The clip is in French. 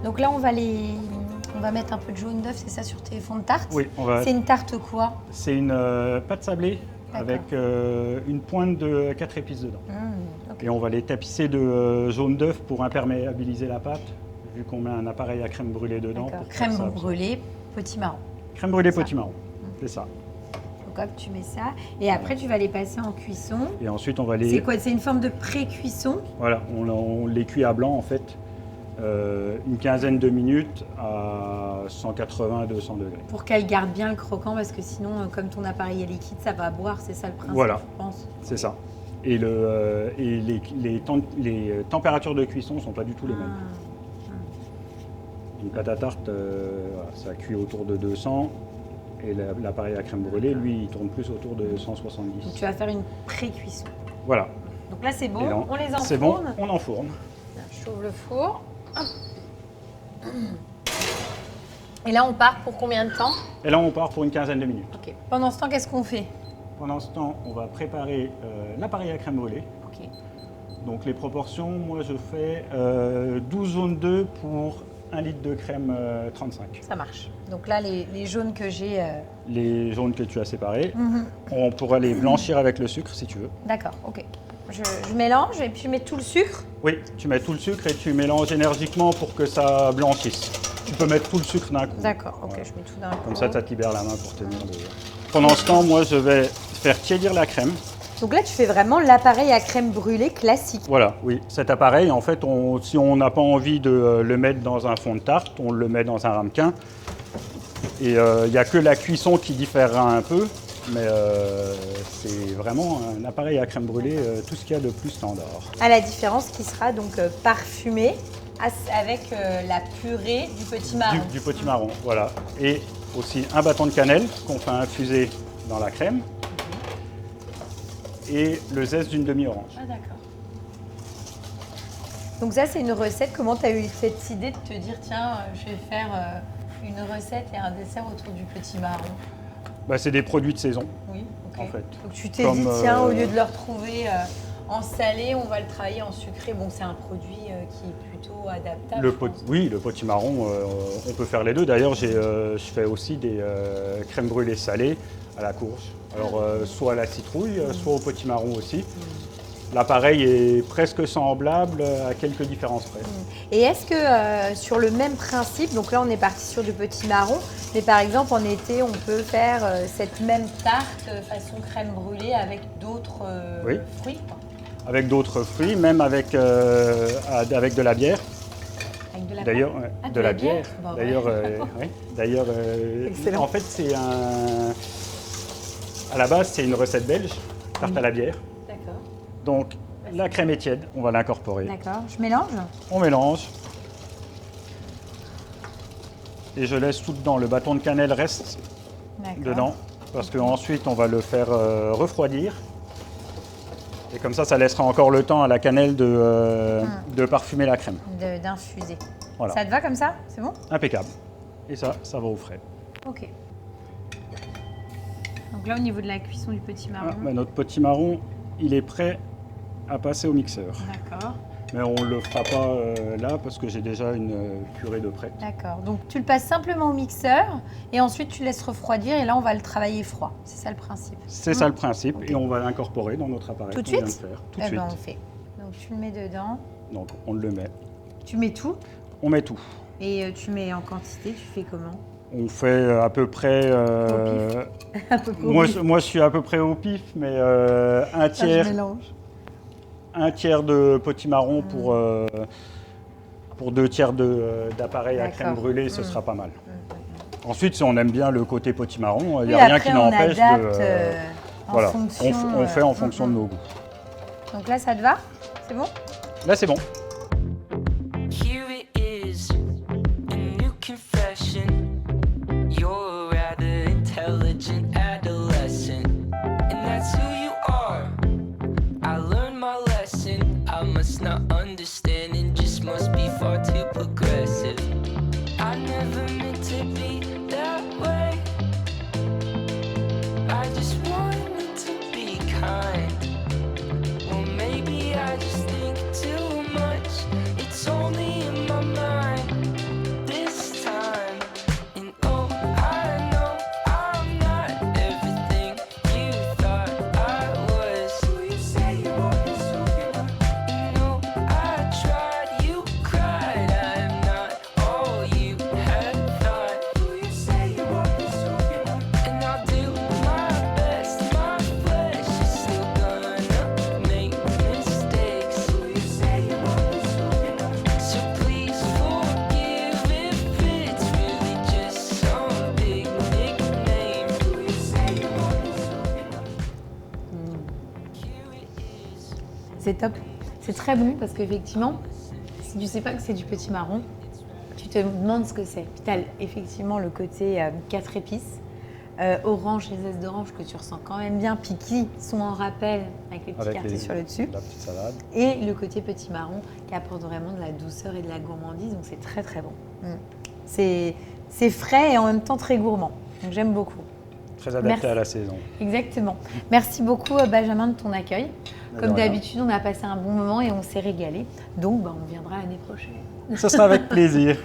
Donc là, on va mettre un peu de jaune d'œuf, c'est ça, sur tes fonds de tarte? Oui, on va. C'est une tarte quoi? C'est une pâte sablée avec une pointe de 4 épices dedans. Okay. Et on va les tapisser de jaune d'œuf pour imperméabiliser la pâte, vu qu'on met un appareil à crème brûlée dedans. Crème brûlée, potimarron. Crème brûlée potimarron, c'est ça. Donc hop, tu mets ça. Et après, tu vas les passer en cuisson. Et ensuite, on va les... C'est quoi? C'est une forme de pré-cuisson? Voilà, on les cuit à blanc en fait. Une quinzaine de minutes à 180-200 degrés. Pour qu'elle garde bien le croquant, parce que sinon, comme ton appareil est liquide, ça va boire, c'est ça le principe, voilà, je pense. C'est ça. Et, les températures de cuisson ne sont pas du tout les mêmes. Une pâte à tarte, voilà, ça cuit autour de 200 et l'appareil à crème brûlée, lui, il tourne plus autour de 170. Donc tu vas faire une pré-cuisson. Voilà. Donc là, c'est bon, on les enfourne. C'est bon, on enfourne. J'ouvre le four. Et là, on part pour combien de temps? Et là, on part pour une quinzaine de minutes. Okay. Pendant ce temps, qu'est-ce qu'on fait? Pendant ce temps, on va préparer l'appareil à crème brûlée. Okay. Donc les proportions, moi je fais 12 jaunes d'œufs pour 1 litre de crème 35. Ça marche. Donc là, les jaunes que j'ai... Les jaunes que tu as séparés, on pourra les blanchir avec le sucre si tu veux. D'accord, ok. Je mélange et puis je mets tout le sucre? Oui, tu mets tout le sucre et tu mélanges énergiquement pour que ça blanchisse. Tu peux mettre tout le sucre d'un coup. D'accord, ok, voilà. Je mets tout d'un coup. Comme ça te libère la main pour tenir le... Pendant ce temps, moi je vais faire tiédir la crème. Donc là, tu fais vraiment l'appareil à crème brûlée classique. Voilà, oui. Cet appareil, en fait, si on n'a pas envie de le mettre dans un fond de tarte, on le met dans un ramequin. Et il n'y a que la cuisson qui différera un peu, mais c'est vraiment un appareil à crème brûlée, tout ce qu'il y a de plus standard. À la différence qui sera donc parfumé avec la purée du potimarron. Du potimarron, voilà. Et aussi un bâton de cannelle qu'on fait infuser dans la crème. Et le zeste d'une demi-orange. Ah d'accord. Donc ça, c'est une recette. Comment tu as eu cette idée de te dire, tiens, je vais faire une recette et un dessert autour du potimarron? Bah, c'est des produits de saison, oui, ok. En fait. Donc tu t'es dit, tiens, au lieu de le retrouver en salé, on va le travailler en sucré. Bon, c'est un produit qui est plutôt adaptable. Oui, le potimarron, on peut faire les deux. D'ailleurs, je fais aussi des crèmes brûlées salées à la courge. Alors, soit à la citrouille, soit au potimarron aussi. L'appareil est presque semblable à quelques différences près. Et est-ce que sur le même principe, donc là on est parti sur du potimarron, mais par exemple en été on peut faire cette même tarte façon crème brûlée avec d'autres fruits quoi. Avec d'autres fruits, même avec de la bière. Avec de la D'ailleurs, de la bière. Bon, D'ailleurs, en fait c'est à la base c'est une recette belge, tarte à la bière. D'accord. Donc, la crème est tiède, on va l'incorporer. D'accord. Je mélange? On mélange. Et je laisse tout dedans. Le bâton de cannelle reste dedans. Parce qu'ensuite, on va le faire refroidir. Et comme ça, ça laissera encore le temps à la cannelle de parfumer la crème. D'infuser. Voilà. Ça te va comme ça? C'est bon? Impeccable. Et ça va au frais. Ok. Donc là, au niveau de la cuisson du potimarron. Notre potimarron, il est prêt à passer au mixeur. D'accord. Mais on ne le fera pas là parce que j'ai déjà une purée de prête. D'accord. Donc tu le passes simplement au mixeur et ensuite tu laisses refroidir et là on va le travailler froid. C'est ça le principe. C'est ça le principe et on va l'incorporer dans notre appareil. Tout de suite? Tout de suite. On fait. Donc tu le mets dedans. Donc on le met. Tu mets tout? On met tout. Et tu mets en quantité, tu fais comment? On fait à peu près... À peu près moi je suis à peu près au pif, mais un tiers... Ça, je mélange. un tiers de potimarron pour 2 tiers d'appareil à crème brûlée, ce sera pas mal. Ensuite, si on aime bien le côté potimarron, il n'y a rien qui n'empêche de... Voilà, on fait en fonction de nos goûts. Donc là, ça te va? C'est bon? Là, c'est bon. Here it is, a new confession. You're a rather intelligent adolescent, and that's who you are. I learned my lesson. I must not understand and just must be far too progressive. I never meant to be that way. I just wanted to be kind. Well, maybe I just think too much. It's only in my mind this time. And oh, I know I'm not everything you thought I was. Who you say you always talking about? You know I tried, you cried. I'm not all you had thought. Who you say you always talking about? And I'll do my best. My flesh is still gonna make mistakes. Who you say you always talking about? So please forgive if it's really just some big nickname. Who you say you always talking about? Here it is. C'est top. C'est très bon parce qu'effectivement, si tu sais pas que c'est du petit marron, tu te demandes ce que c'est. Puis tu as effectivement le côté 4 épices, orange, les zestes d'orange que tu ressens quand même bien, puis qui sont en rappel avec les petits quartiers sur le dessus. La petite salade. Et le côté petit marron qui apporte vraiment de la douceur et de la gourmandise, donc c'est très très bon. C'est frais et en même temps très gourmand, donc j'aime beaucoup. Très adapté Merci. à la saison. Exactement. Merci beaucoup Benjamin de ton accueil. De Comme rien. d'habitude, on a passé un bon moment et on s'est régalé. Donc on viendra l'année prochaine. Ce sera avec plaisir.